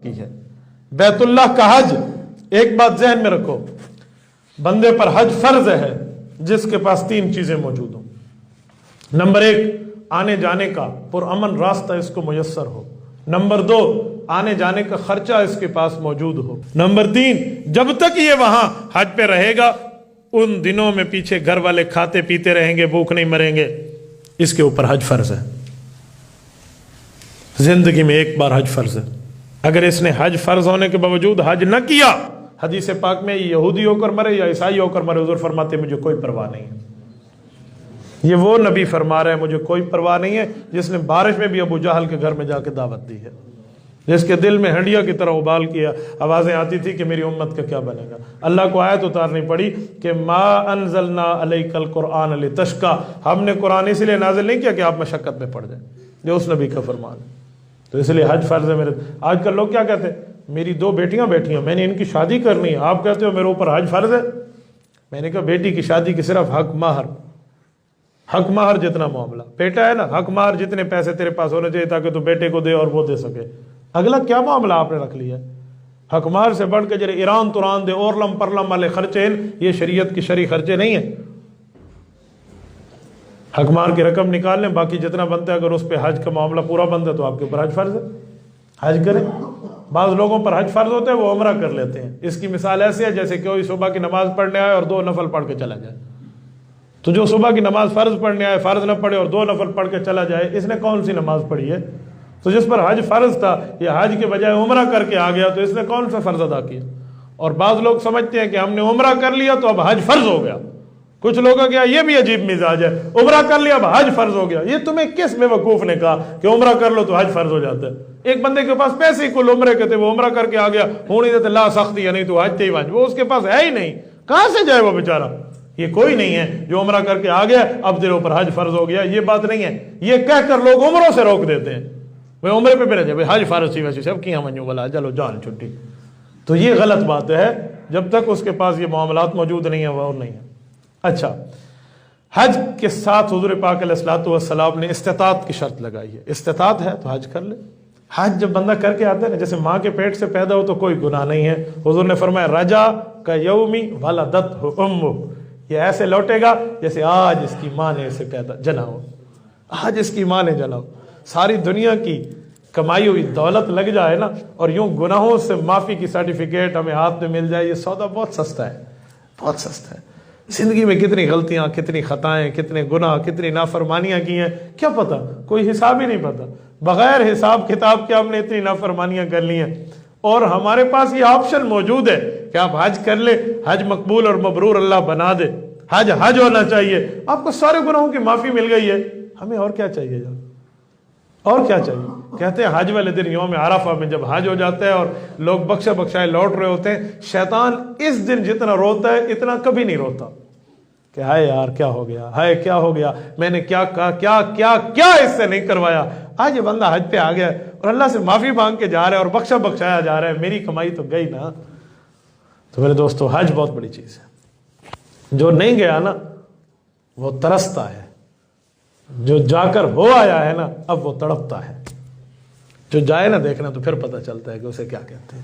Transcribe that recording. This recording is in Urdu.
کی ہے۔ بیت اللہ کا حج، ایک بات ذہن میں رکھو، بندے پر حج فرض ہے جس کے پاس تین چیزیں موجود ہوں۔ نمبر ایک، آنے جانے کا پرامن راستہ اس کو میسر ہو۔ نمبر دو، آنے جانے کا خرچہ اس کے پاس موجود ہو۔ نمبر تین، جب تک یہ وہاں حج پہ رہے گا ان دنوں میں پیچھے گھر والے کھاتے پیتے رہیں گے، بھوک نہیں مریں گے، اس کے اوپر حج فرض ہے۔ زندگی میں ایک بار حج فرض ہے۔ اگر اس نے حج فرض ہونے کے باوجود حج نہ کیا، حدیث پاک میں یہودی ہو کر مرے یا عیسائی ہو کر مرے، حضور فرماتے ہیں مجھے کوئی پرواہ نہیں ہے۔ یہ وہ نبی فرما رہے ہیں مجھے کوئی پرواہ نہیں ہے جس نے بارش میں بھی ابو جہل کے گھر میں جا کے دعوت دی ہے، جس کے دل میں ہنڈیا کی طرح ابال کیا، آوازیں آتی تھی کہ میری امت کا کیا بنے گا۔ اللہ کو آیت اتارنی پڑی کہ ما انزلنا علیک القرآن لتشقی، ہم نے قرآن اس لیے نازل نہیں کیا کہ آپ مشقت میں پڑ جائیں، یہ اس نبی کا فرمان ہے۔ تو اس لیے حج فرض ہے میرے۔ آج کل لوگ کیا کہتے ہیں، میری دو بیٹیاں بیٹھی ہیں، میں نے ان کی شادی کرنی ہے، آپ کہتے ہو میرے اوپر حج فرض ہے۔ میں نے کہا بیٹی کی شادی کی صرف حق مہر جتنا معاملہ، بیٹا ہے نا، حق مہر جتنے پیسے تیرے پاس ہونے چاہیے تاکہ تو بیٹے کو دے اور وہ دے سکے، اگلا کیا معاملہ آپ نے رکھ لیا ہے؟ حق مہر سے بڑھ کے جرے ایران توران دے اورلم پرلم والے خرچے، یہ شریعت کی شرعی خرچے نہیں ہیں۔ حق مہر کی رقم نکال لیں، باقی جتنا بنتا ہے، اگر اس پہ حج کا معاملہ پورا بنتا ہے تو آپ کے اوپر حج فرض ہے، حج کریں۔ بعض لوگوں پر حج فرض ہوتا ہے وہ عمرہ کر لیتے ہیں۔ اس کی مثال ایسی ہے جیسے کہ کوئی صبح کی نماز پڑھنے آئے اور 2 نفل پڑھ کے چلا جائے۔ تو جو صبح کی نماز فرض پڑھنے آئے، فرض نہ پڑھے اور 2 نفل پڑھ کے چلا جائے، اس نے کون سی نماز پڑھی ہے؟ تو جس پر حج فرض تھا یہ حج کے بجائے عمرہ کر کے آ گیا، تو اس نے کون سا فرض ادا کیا؟ اور بعض لوگ سمجھتے ہیں کہ ہم نے عمرہ کر لیا تو اب حج فرض ہو گیا۔ کچھ لوگوں کا یہ بھی عجیب مزاج ہے، عمرہ کر لیا اب حج فرض ہو گیا۔ یہ تمہیں کس بیوقوف نے کہا کہ عمرہ کر لو تو حج فرض ہو جاتا ہے؟ ایک بندے کے پاس پیسے ہی کل عمرے کے تھے، وہ عمرہ کر کے آ گیا، ہوں نہیں دیتے لا سختی ہے، نہیں تو حج تے حج، وہ اس کے پاس ہے ہی نہیں، کہاں سے جائے وہ بیچارہ؟ یہ کوئی نہیں ہے جو عمرہ کر کے آ گیا اب تیرے اوپر حج فرض ہو گیا، یہ بات نہیں ہے۔ یہ کہہ کر لوگ عمروں سے روک دیتے ہیں، وہ عمرے پہ رہ جائے حج فرض سی ویسی سب کیا منجو والا چلو جان چھٹی۔ تو یہ غلط بات ہے، جب تک اس کے پاس یہ معاملات موجود نہیں ہیں وہ نہیں ہے۔ اچھا، حج کے ساتھ حضور پاک علیہ الصلوۃ والسلام نے استطاعت کی شرط لگائی ہے، استطاعت ہے تو حج کر لے۔ حج جب بندہ کر کے آتا ہے نا، جیسے ماں کے پیٹ سے پیدا ہو تو کوئی گناہ نہیں ہے، حضور نے فرمایا رجا کا یومی ولدتہ امہ، یہ ایسے لوٹے گا جیسے آج اس کی ماں نے اسے جنا ہو، آج اس کی ماں نے جنا ہو۔ ساری دنیا کی کمائی ہوئی دولت لگ جائے نا اور یوں گناہوں سے معافی کی سرٹیفکیٹ ہمیں ہاتھ میں مل جائے، یہ سودا بہت سستا ہے، بہت سستا ہے۔ زندگی میں کتنی غلطیاں، کتنی خطائیں، کتنے گناہ، کتنی نافرمانیاں کی ہیں، کیا پتہ، کوئی حساب ہی نہیں پتہ۔ بغیر حساب کتاب کے ہم نے اتنی نافرمانیاں کر لی ہیں، اور ہمارے پاس یہ آپشن موجود ہے کہ آپ حج کر لیں، حج مقبول اور مبرور اللہ بنا دے، حج ہونا چاہیے، آپ کو سارے گناہوں کی معافی مل گئی ہے، ہمیں اور کیا چاہیے جان، اور کیا چاہیے؟ کہتے ہیں حج والے دن یوم عرفہ میں جب حج ہو جاتا ہے اور لوگ بخشے بخشائے لوٹ رہے ہوتے ہیں، شیطان اس دن جتنا روتا ہے اتنا کبھی نہیں روتا کہ ہائے یار کیا ہو گیا، ہائے کیا ہو گیا، میں نے کیا کہا، کیا کیا کیا اس سے نہیں کروایا۔ آج یہ بندہ حج پہ آ گیا اور اللہ سے معافی مانگ کے جا رہا ہے اور بخشا بخشایا جا رہا ہے، میری کمائی تو گئی نا۔ تو میرے دوستو، حج بہت بڑی چیز ہے، جو نہیں گیا نا وہ ترستا ہے، جو جا کر ہو آیا ہے نا اب وہ تڑپتا ہے، جو جائے نا دیکھنا تو پھر پتہ چلتا ہے کہ اسے کیا کہتے ہیں۔